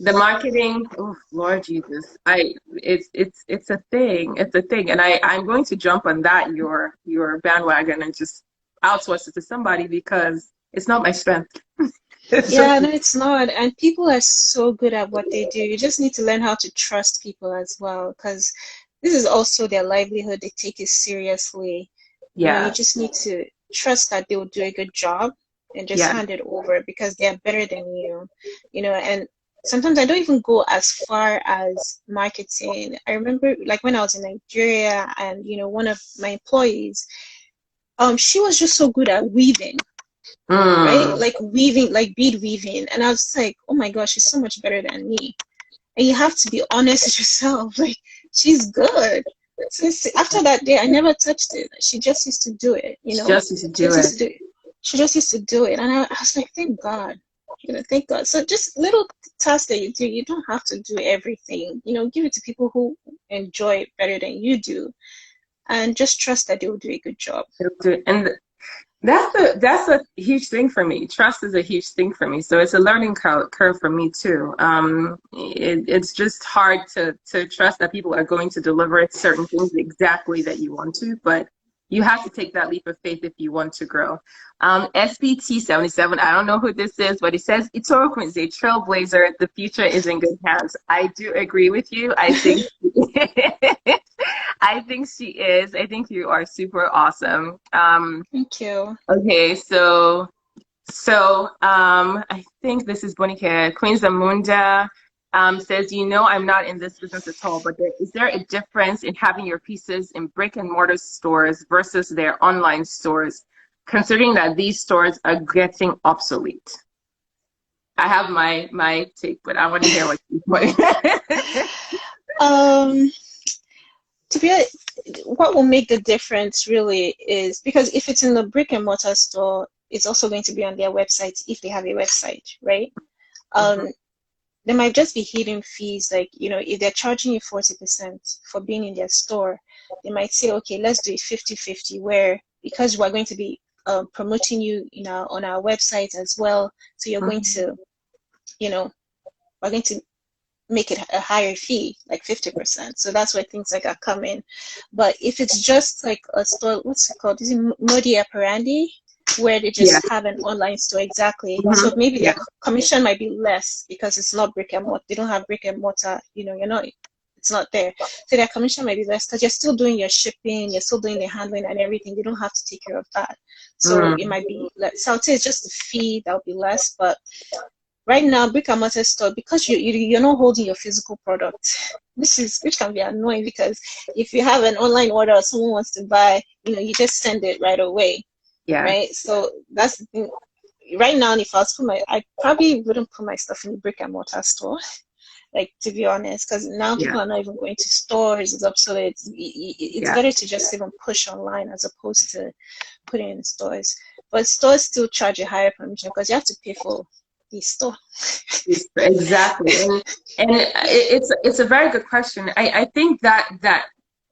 A: The marketing, oh Lord Jesus, it's a thing. It's a thing, and I'm going to jump on that your bandwagon and just outsource it to somebody, because it's not my strength. It's just,
B: Yeah, no, it's not. And people are so good at what they do. You just need to learn how to trust people as well, because this is also their livelihood. They take it seriously. You
A: yeah,
B: just need to trust that they will do a good job and just
A: yeah.
B: hand it over because they're better than and sometimes I don't even go as far as marketing. I remember like when I was in Nigeria and, one of my employees, she was just so good at weaving, right?
A: Mm,
B: Like weaving, like bead weaving. And I was like, oh my gosh, she's so much better than me. And you have to be honest with yourself. Like, she's good. Since after that day, I never touched it. She just used to do it,
A: just to
B: She
A: do
B: just
A: it.
B: used to do it. She just used to do it. And I was like, thank God. Thank God. So just little tasks that you do, you don't have to do everything. Give it to people who enjoy it better than you do. And just trust that they will do a good job.
A: And that's a huge thing for me. Trust is a huge thing for me. So it's a learning curve for me too. It's just hard to trust that people are going to deliver certain things exactly that you want to. But You have to take that leap of faith if you want to grow. SPT77, I don't know who this is, but it says Itoro Okon is a trailblazer. The future is in good hands. I do agree with you. I think I think she is. I think you are super awesome.
B: Thank you.
A: Okay, I think this is Bonike. Queen Zamunda says, I'm not in this business at all, but is there a difference in having your pieces in brick and mortar stores versus their online stores, considering that these stores are getting obsolete? I have my take, but I want to hear what you
B: To be honest, what will make the difference really is because if it's in the brick and mortar store, it's also going to be on their website if they have a website, right? There might just be hidden fees, like, if they're charging you 40% for being in their store, they might say, okay, let's do it 50-50, where because we're going to be promoting you on our website as well, so you're going to, we're going to make it a higher fee, like 50%. So that's where things like that come in. But if it's just like a store, what's it called? Is it Modi Apparandi? Where they just have an online store, exactly. So maybe their commission might be less because it's not brick and mortar. They don't have brick and mortar. It's not there. So their commission might be less because you're still doing your shipping, you're still doing the handling and everything. You don't have to take care of that. So it might be less. So I would say it's just the fee that will be less. But right now, brick and mortar store, because you're not holding your physical product, which can be annoying because if you have an online order or someone wants to buy, you just send it right away.
A: Yeah.
B: Right. So that's the thing. Right now, if I was I probably wouldn't put my stuff in the brick and mortar store, like, to be honest, because now people are not even going to stores. It's obsolete. It's better to just even push online as opposed to putting in stores. But stores still charge a higher commission because you have to pay for the store.
A: Exactly. And it's a very good question. I think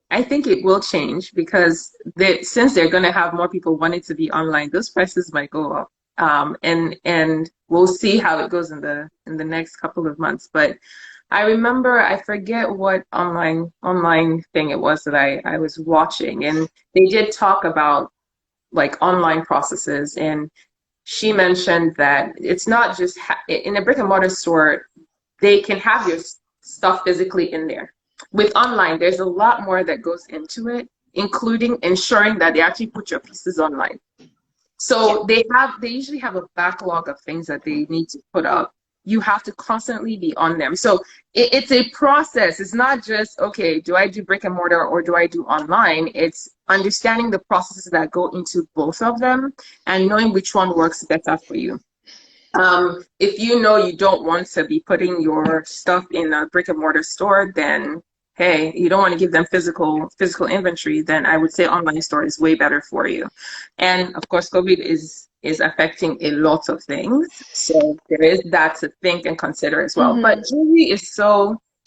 A: I think it will change because since they're going to have more people wanting to be online, those prices might go up. And we'll see how it goes in the next couple of months. But I remember, I forget what online thing it was that I was watching, and they did talk about like online processes, and she mentioned that it's not just in a brick and mortar store, they can have your stuff physically in there. With online, there's a lot more that goes into it, including ensuring that they actually put your pieces online. So they usually have a backlog of things that they need to put up. You have to constantly be on them. So it's a process. It's not just, okay, do I do brick and mortar or do I do online? It's understanding the processes that go into both of them and knowing which one works better for you. If you don't want to be putting your stuff in a brick and mortar store, then hey, you don't want to give them physical inventory, then I would say online store is way better for you. And of course, COVID is affecting a lot of things. So there is that to think and consider as well. But jewelry is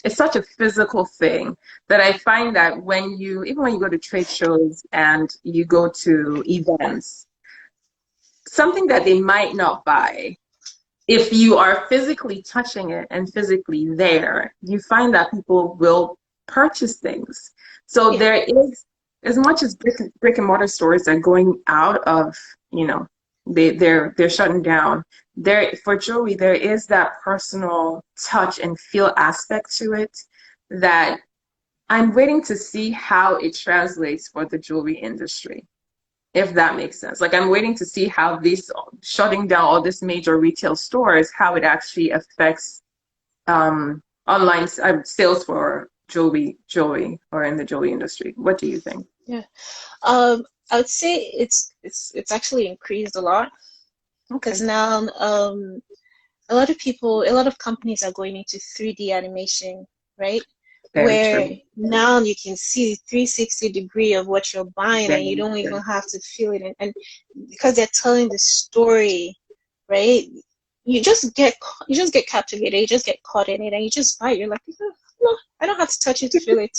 A: it's such a physical thing that I find that even when you go to trade shows and you go to events, something that they might not buy, if you are physically touching it and physically there, you find that people will purchase things. So there is, as much as brick and mortar stores are going out of, they're shutting down. For jewelry, there is that personal touch and feel aspect to it that I'm waiting to see how it translates for the jewelry industry, if that makes sense. Like, I'm waiting to see how this shutting down all these major retail stores, how it actually affects online sales for jewelry or in the jewelry industry. What do you think?
B: Yeah, I would say it's actually increased a lot because now a lot of companies are going into 3D animation, right? Where now you can see 360 degree of what you're buying and you don't even have to feel it. And because they're telling the story, right? You just get captivated, you just get caught in it and you just buy it. You're like, no, I don't have to touch it to feel it.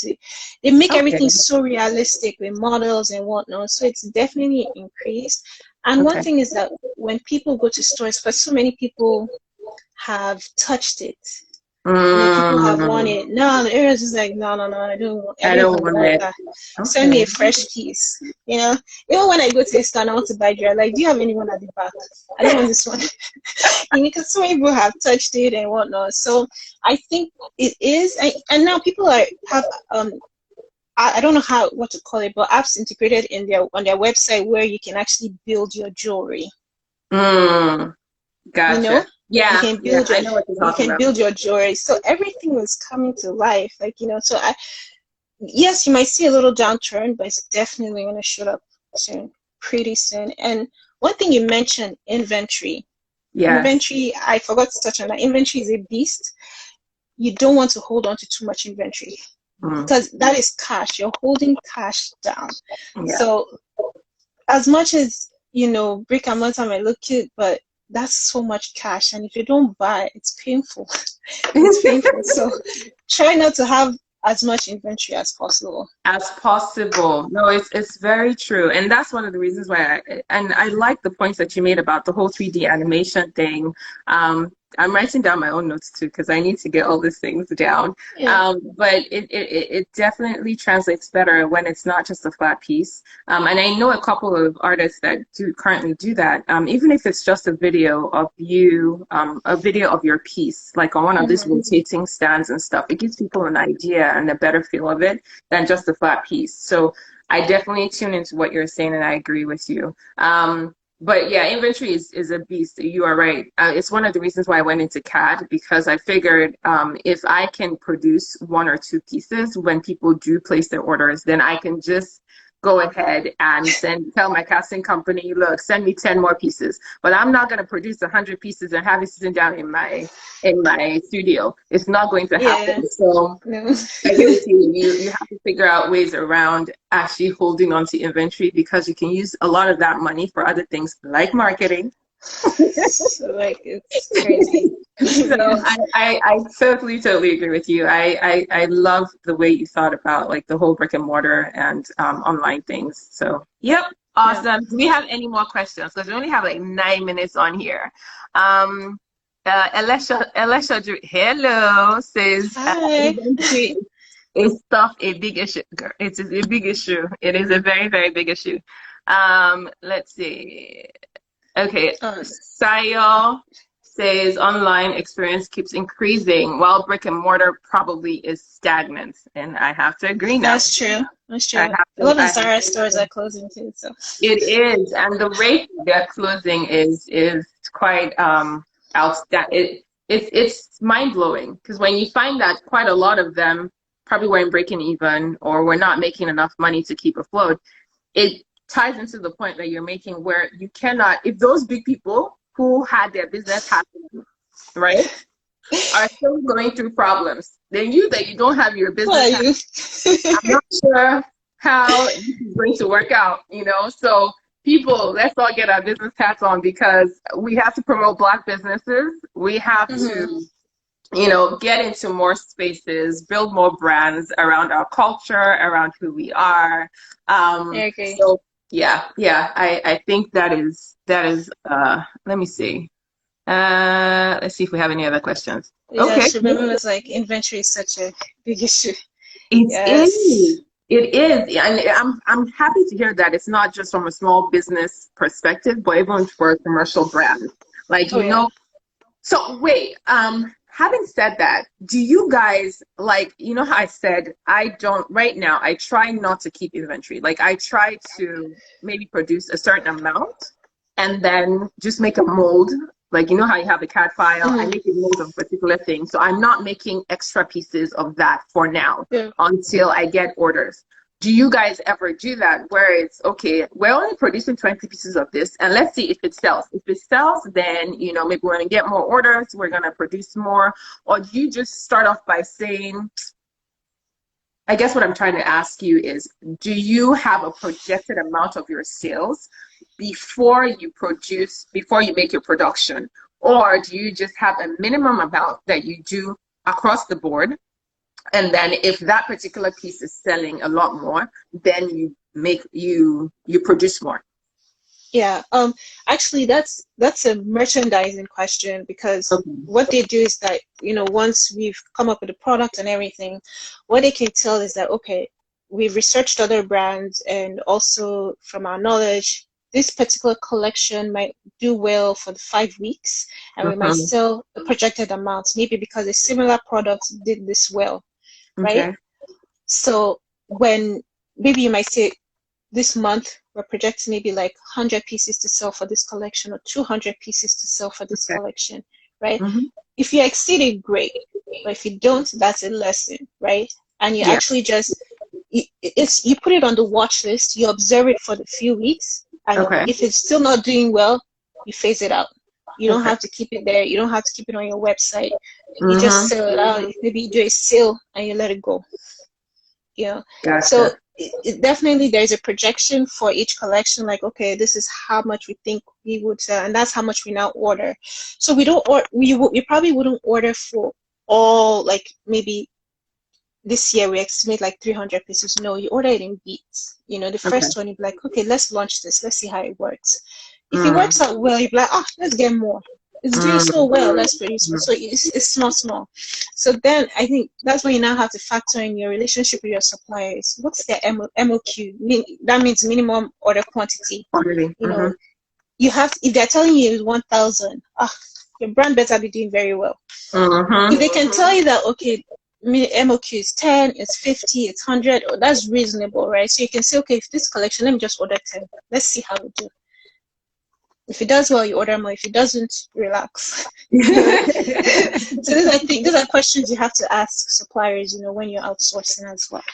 B: They make everything so realistic with models and whatnot. So it's definitely increased. And one thing is that when people go to stores, because so many people have touched it, And then people have won
A: Mm,
B: it. No, the area is just like, no, no, no, I
A: I
B: don't
A: don't
B: even
A: want
B: want
A: it.
B: that. Send me
A: Okay.
B: a fresh piece. You know, even when I go to a store and I want to buy jewelry, like, do you have anyone at the back? I don't want this one. You know, because so many people have touched it and whatnot. So I think it is, and now people have I don't know what to call it, but apps integrated in their on their website where you can actually build your jewelry.
A: Mm,
B: You
A: gotcha.
B: know, you
A: Yeah,
B: can
A: yeah,
B: build
A: I
B: your
A: know what you're
B: you
A: talking
B: can
A: about.
B: build your jewelry. So everything is coming to life. Like, you know, so I yes, you might see a little downturn, but it's definitely going to shoot up soon, pretty soon. And one thing you mentioned, inventory.
A: Yes.
B: Inventory, I forgot to touch on that. Inventory is a beast. You don't want to hold on to too much inventory
A: Mm,
B: because that is cash. You're holding cash down.
A: yeah.
B: So as much as, you know, brick and mortar might look cute, but that's so much cash. And if you don't buy, it's painful. It's painful. So try not to have as much inventory as possible.
A: As possible. No, it's very true. And that's one of the reasons why I like the points that you made about the whole 3D animation thing. I'm writing down my own notes too because I need to get all these things down.
B: Yeah.
A: But it definitely translates better when it's not just a flat piece. And I know a couple of artists that do currently do that. Even if it's just a video of you, a video of your piece, like on one of these
B: Mm-hmm.
A: rotating stands and stuff, it gives people an idea and a better feel of it than just a flat piece. So I definitely tune into what you're saying, and I agree with you. But yeah, inventory is a beast. You are right. It's one of the reasons why I went into CAD because I figured if I can produce one or two pieces when people do place their orders, then I can just go ahead and tell my casting company, look, send me 10 more pieces. But I'm not going to produce 100 pieces and have it sitting down in my studio. It's not going to
B: Yeah.
A: happen. So
B: No.
A: I agree with you. You have to figure out ways around actually holding on to inventory because you can use a lot of that money for other things like marketing.
B: So, like, it's crazy.
A: So
B: Yeah.
A: I totally agree with you. I love the way you thought about like the whole brick and mortar and online things. So yep,
B: Yeah.
A: awesome. Do we have any more questions? Because we only have like 9 minutes on here. Um, Elisha, hello, says
B: Hi.
A: inventory is stuff a big issue. Girl, it is a big issue. It is a very, very big issue. Let's see. Okay,
B: Oh,
A: Sayo says online experience keeps increasing while brick and mortar probably is stagnant. And I have to agree now.
B: that's true. That's
A: I
B: true.
A: have
B: A
A: to,
B: lot
A: I
B: of
A: have
B: Zara
A: to
B: stores
A: agree.
B: are closing too. So
A: It is, and the rate they're closing is quite outstanding. It's mind blowing because when you find that quite a lot of them probably weren't breaking even or were not making enough money to keep afloat, it ties into the point that you're making where you cannot, if those big people who had their business happening, right, are still going through problems, then you that you don't have your
B: who
A: business
B: are
A: happening,
B: you?
A: I'm not sure how this is going to work out, you know? So people, let's all get our business hats on because we have to promote Black businesses. We have
B: Mm-hmm.
A: to, you know, get into more spaces, build more brands around our culture, around who we are.
B: I agree.
A: So yeah, I think let me see. Let's see if we have any other questions.
B: Yeah,
A: Okay.
B: she remembers like inventory is such a big issue.
A: It
B: Yes.
A: is. It is. And I'm happy to hear that it's not just from a small business perspective, but even for a commercial brand. Like,
B: Oh
A: you
B: yeah.
A: know, so wait, having said that, do you guys like, you know how I said I don't right now, I try not to keep inventory. Like I try to maybe produce a certain amount and then just make a mold. Like you know how you have a CAD file, I
B: Mm-hmm.
A: make a mold of a particular thing. So I'm not making extra pieces of that for now
B: Yeah.
A: until I get orders. Do you guys ever do that where it's okay, we're only producing 20 pieces of this and let's see if it sells. If it sells, then you know maybe we're gonna get more orders, we're gonna produce more. Or do you just start off by saying, I guess what I'm trying to ask you is, do you have a projected amount of your sales before you make your production? Or do you just have a minimum amount that you do across the board? And then if that particular piece is selling a lot more, then you produce more.
B: Yeah, actually that's a merchandising question, because
A: Okay.
B: what they do is that, once we've come up with the product and everything, what they can tell is that, okay, we've researched other brands, and also from our knowledge, this particular collection might do well for the 5 weeks, and we might
A: Mhm.
B: sell a projected amount, maybe because a similar product did this well, right?
A: Okay.
B: So when maybe you might say, this month we're projecting maybe like 100 pieces to sell for this collection, or 200 pieces to sell for this
A: Okay.
B: collection, right?
A: Hmm.
B: If you exceed it, great. But if you don't, that's a lesson, right? And you
A: Yeah.
B: actually just, you put it on the watch list, you observe it for the few weeks, and
A: Okay.
B: if it's still not doing well, you phase it out. You don't
A: Okay.
B: have to keep it there. You don't have to keep it on your website. You just
A: Mm-hmm.
B: sell it out. Maybe you do a sale and you let it go. So
A: Gotcha.
B: it definitely, there's a projection for each collection, like, okay, this is how much we think we would sell, and that's how much we now order. So we don't, or we probably wouldn't order for all, like, maybe this year we estimate like 300 pieces. No, you order it in beats. The
A: Okay.
B: first one you'd be like, okay, let's launch this, let's see how it works. If it
A: Mm.
B: works out well, you'd be like, oh, let's get more. It's doing so
A: Mm.
B: well, let's produce more.
A: Mm.
B: So it's small. So then I think that's when you now have to factor in your relationship with your suppliers. What's their MOQ? That means minimum order quantity.
A: Quantity.
B: You
A: Mm-hmm.
B: know, you have, if they're telling you it's 1,000, your brand better be doing very well. If
A: Mm-hmm.
B: they can tell you that, okay, MOQ is 10, it's 50, it's 100, that's reasonable, right? So you can say, okay, if this collection, let me just order 10. Let's see how we do. If it does well, you order more. If it doesn't, relax. So these are questions you have to ask suppliers, when you're outsourcing as well.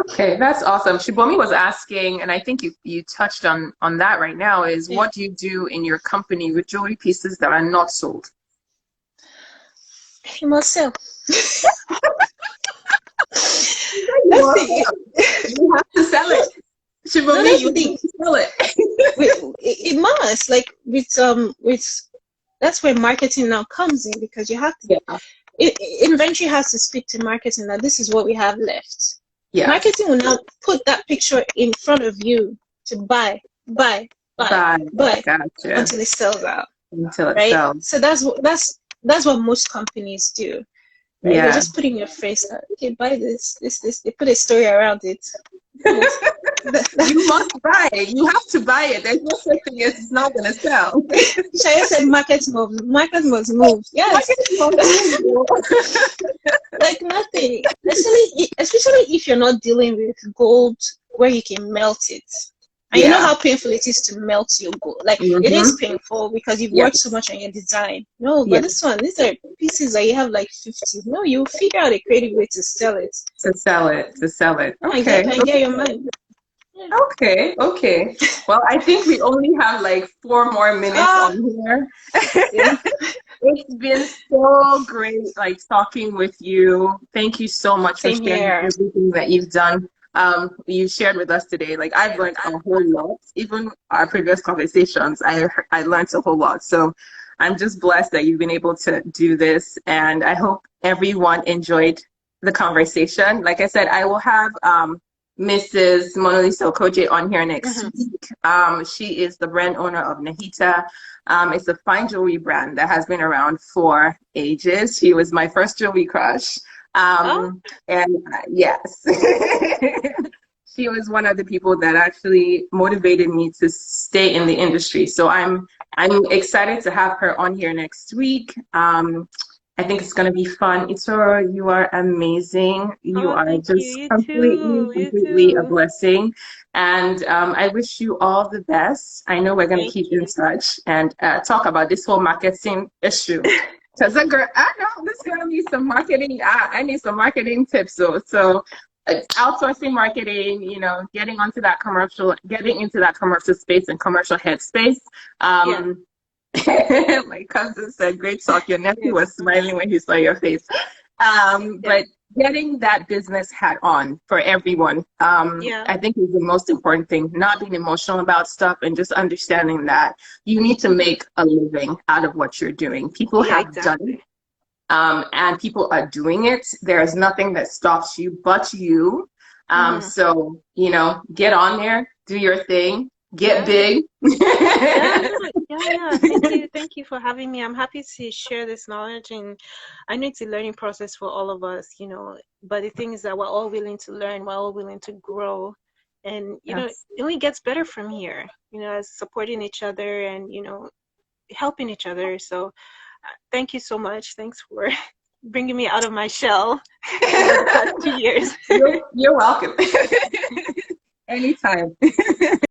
A: Okay, that's awesome. Shibomi was asking, and I think you touched on that right now, is
B: Yeah.
A: what do you do in your company with jewelry pieces that are not sold?
B: You must sell.
A: You
B: That's
A: must
B: the
A: sell. You have to sell it.
B: no,
A: Shibomi,
B: that's
A: you
B: the
A: have
B: thing.
A: to sell it.
B: It must, like, with that's where marketing now comes in, because you have to,
A: Yeah.
B: inventory has to speak to marketing that this is what we have left.
A: Yes.
B: Marketing will now put that picture in front of you to buy, buy, buy,
A: Bye.
B: buy
A: Gotcha.
B: until it sells out,
A: Until it
B: right?
A: sells.
B: So that's what most companies do, right? They're
A: Yeah.
B: just putting your face out. Okay, buy this. They put a story around it.
A: You must buy it. You have to buy it. There's no such thing as it's not gonna sell.
B: Shaya said market move. Market must move. Yes.
A: Marketing must move.
B: Like nothing. Especially if you're not dealing with gold where you can melt it. And you know
A: Yeah.
B: how painful it is to melt your gold. Like, it is
A: Mm-hmm.
B: painful because you've worked so
A: Yes.
B: much on your design. No, but
A: Yes.
B: these are pieces that you have like 50. No, you figure out a creative way to sell it.
A: To sell it. To sell it.
B: And
A: Okay.
B: get your money. Yeah.
A: Okay. Okay. Well, I think we only have like 4 more minutes
B: Ah,
A: on here.
B: yeah.
A: It's been so great, like talking with you. Thank you so much for
B: Same
A: sharing
B: here.
A: everything that you've done. You shared with us today. Like I've learned a whole lot. Even our previous conversations, I learned a whole lot. So I'm just blessed that you've been able to do this, and I hope everyone enjoyed the conversation. Like I said, I will have Mrs. Mona Lisa Okoje on here next
B: Mhm.
A: week. She is the brand owner of Nahita. It's a fine jewelry brand that has been around for ages. She was my first jewelry crush.
B: Oh,
A: And yes, she was one of the people that actually motivated me to stay in the industry. So I'm excited to have her on here next week. I think it's going to be fun. Itoro, you are amazing. You
B: oh,
A: are
B: thank you.
A: just
B: You
A: completely,
B: too. You
A: completely a
B: too.
A: blessing. And I wish you all the best. I know we're going to
B: Thank
A: keep in
B: you.
A: touch and talk about this whole marketing issue. Because girl, I know this girl needs some marketing. I need some marketing tips. So outsourcing marketing, getting getting into that commercial space and commercial headspace.
B: Yeah.
A: Um, my cousin said, "Great talk." Your nephew was smiling when he saw your face.
B: Yeah.
A: But getting that business hat on for everyone,
B: Yeah.
A: I think is the most important thing. Not being emotional about stuff and just understanding that you need to make a living out of what you're doing. People
B: Yeah,
A: have done it,
B: exactly.
A: and people are doing it. There is nothing that stops you but you.
B: Mm-hmm.
A: So, get on there, do your thing, get
B: Yeah.
A: big.
B: Yeah, yeah. Thank you for having me. I'm happy to share this knowledge, and I know it's a learning process for all of us, you know. But the thing is that we're all willing to learn, we're all willing to grow, and you know, it
A: Yes.
B: only gets better from here. You know, as supporting each other and you know, helping each other. So, thank you so much. Thanks for bringing me out of my shell over the past 2 years.
A: You're welcome. Anytime.